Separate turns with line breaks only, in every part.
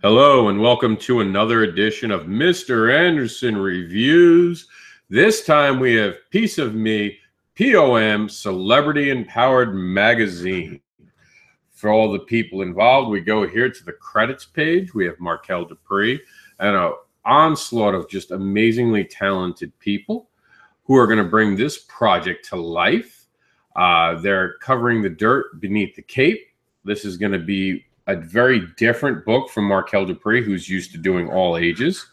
Hello and welcome to another edition of Mr. Anderson Reviews. This time we have Piece of Me, POM Celebrity Empowered Magazine. For all the people involved, we go here to the credits page. We have Marcel Dupree and an onslaught of just amazingly talented people who are going to bring this project to life. They're covering the dirt beneath the cape. This is going to be a very different book from Marcel Dupree, who's used to doing all ages.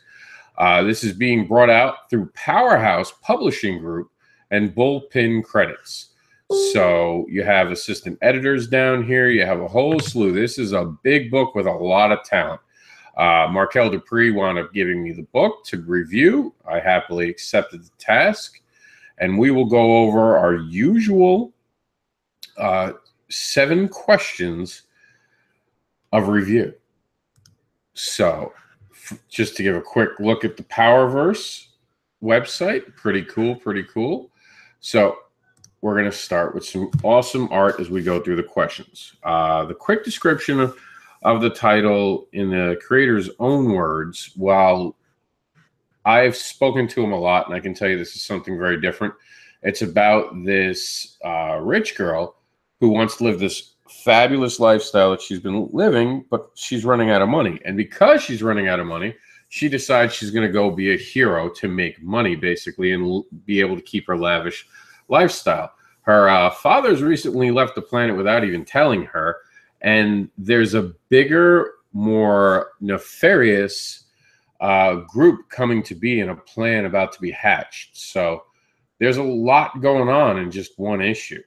This is being brought out through Powerhouse Publishing Group and Bullpen Credits. So you have assistant editors down here. You have a whole slew. This is a big book with a lot of talent. Marcel Dupree wound up giving me the book to review. I happily accepted the task. And we will go over our usual 7 questions of review. So just to give a quick look at the Powerverse website, pretty cool. So we're going to start with some awesome art as we go through the questions. The quick description of the title in the creator's own words, while I've spoken to him a lot, and I can tell you this is something very different. It's about this rich girl who wants to live this fabulous lifestyle that she's been living, but she's running out of money. And because she's running out of money, she decides she's going to go be a hero to make money, basically, and be able to keep her lavish lifestyle. Her father's recently left the planet without even telling her, and there's a bigger, more nefarious group coming to be and a plan about to be hatched. So there's a lot going on in just one issue.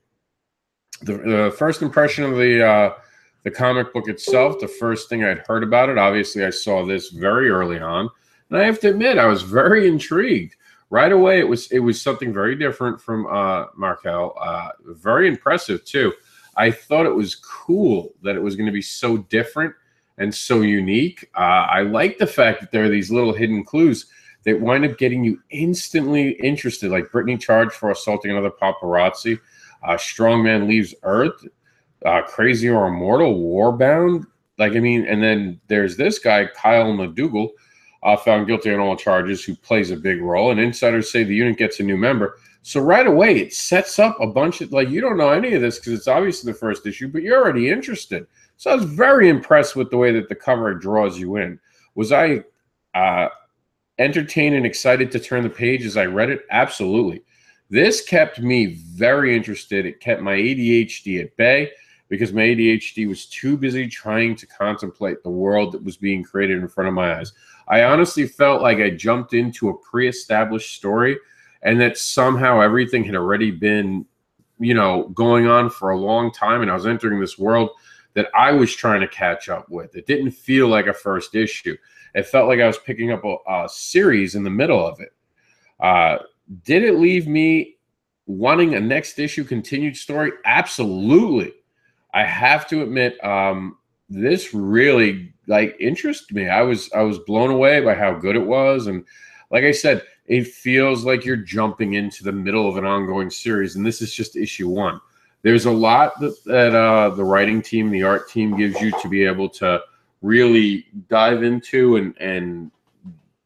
The first impression of the comic book itself, the first thing I'd heard about it, obviously I saw this very early on, and I have to admit I was very intrigued. Right away, it was something very different from Marcel, very impressive too. I thought it was cool that it was going to be so different and so unique. I like the fact that there are these little hidden clues that wind up getting you instantly interested, like Brittany charged for assaulting another paparazzi. Strongman leaves Earth, crazy or immortal, warbound. And then there's this guy, Kyle McDougal, found guilty on all charges, who plays a big role. And insiders say the unit gets a new member. So right away, it sets up a bunch of, you don't know any of this because it's obviously the first issue, but you're already interested. So I was very impressed with the way that the cover draws you in. Was I entertained and excited to turn the page as I read it? Absolutely. This kept me very interested. It kept my ADHD at bay because my ADHD was too busy trying to contemplate the world that was being created in front of my eyes. I honestly felt like I jumped into a pre-established story and that somehow everything had already been, going on for a long time. And I was entering this world that I was trying to catch up with. It didn't feel like a first issue. It felt like I was picking up a series in the middle of it. Did it leave me wanting a next issue continued story? Absolutely. I have to admit, this really interested me. I was blown away by how good it was. And like I said, it feels like you're jumping into the middle of an ongoing series. And this is just issue 1. There's a lot that the writing team, the art team gives you to be able to really dive into and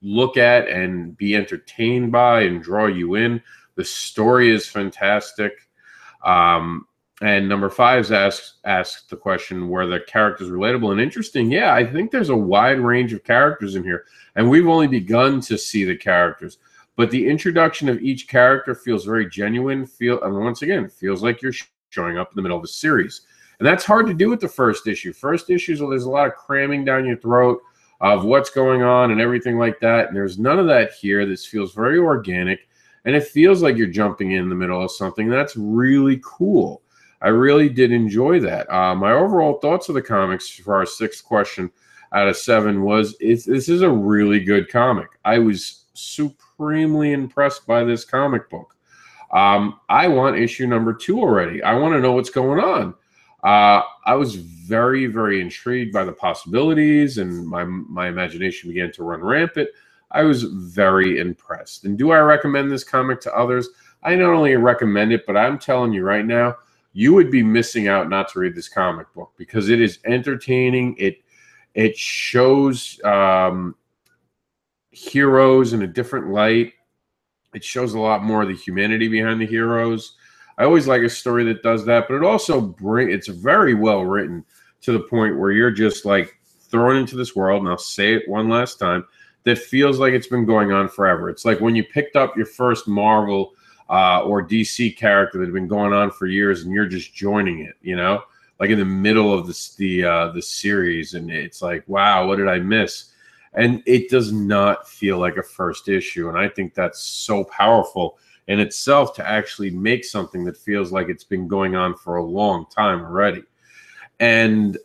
look at and be entertained by and draw you in. The story is fantastic. And number 5 asks the question, were the characters relatable and interesting? Yeah, I think there's a wide range of characters in here, and we've only begun to see the characters. But the introduction of each character feels very genuine. Once again, it feels like you're showing up in the middle of a series. And that's hard to do with the first issue. First issues, there's a lot of cramming down your throat of what's going on and everything like that. And there's none of that here. This feels very organic, and it feels like you're jumping in the middle of something. That's really cool. I really did enjoy that. My overall thoughts of the comics for our 6th question out of 7 was, this is a really good comic. I was supremely impressed by this comic book. I want issue number 2 already. I want to know what's going on. I was very, very intrigued by the possibilities, and my imagination began to run rampant. I was very impressed. And do I recommend this comic to others? I not only recommend it, but I'm telling you right now, you would be missing out not to read this comic book because it is entertaining. It It shows heroes in a different light. It shows a lot more of the humanity behind the heroes. I always like a story that does that, but it also it's very well written to the point where you're just like thrown into this world, and I'll say it one last time, that feels like it's been going on forever. It's like when you picked up your first Marvel or DC character that had been going on for years, and you're just joining it, you know, like in the middle of the series, and it's like, wow, what did I miss? And it does not feel like a first issue, and I think that's so powerful in itself to actually make something that feels like it's been going on for a long time already. And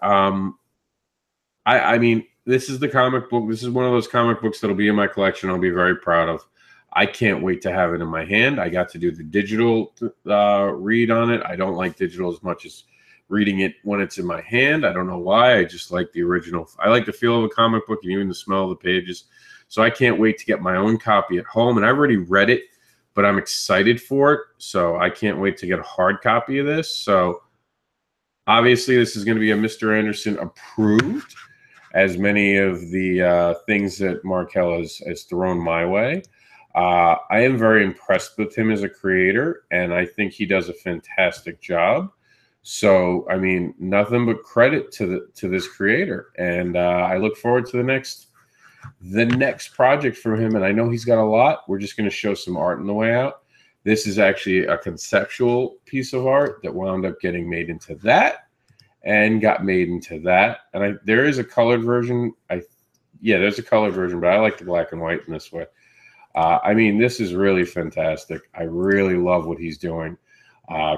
I mean, this is the comic book. This is one of those comic books that'll be in my collection. I'll be very proud of. I can't wait to have it in my hand. I got to do the digital read on it. I don't like digital as much as reading it when it's in my hand. I don't know why. I just like the original. I like the feel of a comic book and even the smell of the pages. So I can't wait to get my own copy at home. And I already read it, but I'm excited for it. So I can't wait to get a hard copy of this. So obviously this is going to be a Mr. Anderson approved, as many of the things that Marcel has thrown my way. I am very impressed with him as a creator, and I think he does a fantastic job. So, I mean, nothing but credit to this creator, and I look forward to the next project from him. And I know he's got a lot. We're just going to show some art on the way out. This is actually a conceptual piece of art that wound up getting made into that, and got made into that. And there is a colored version. Yeah, there's a colored version, but I like the black and white in this way. I mean, this is really fantastic. I really love what he's doing.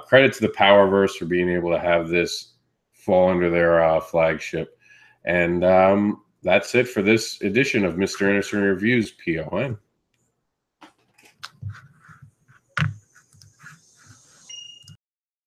Credit to the Powerverse for being able to have this fall under their flagship. And that's it for this edition of Mr. Anderson Reviews POM.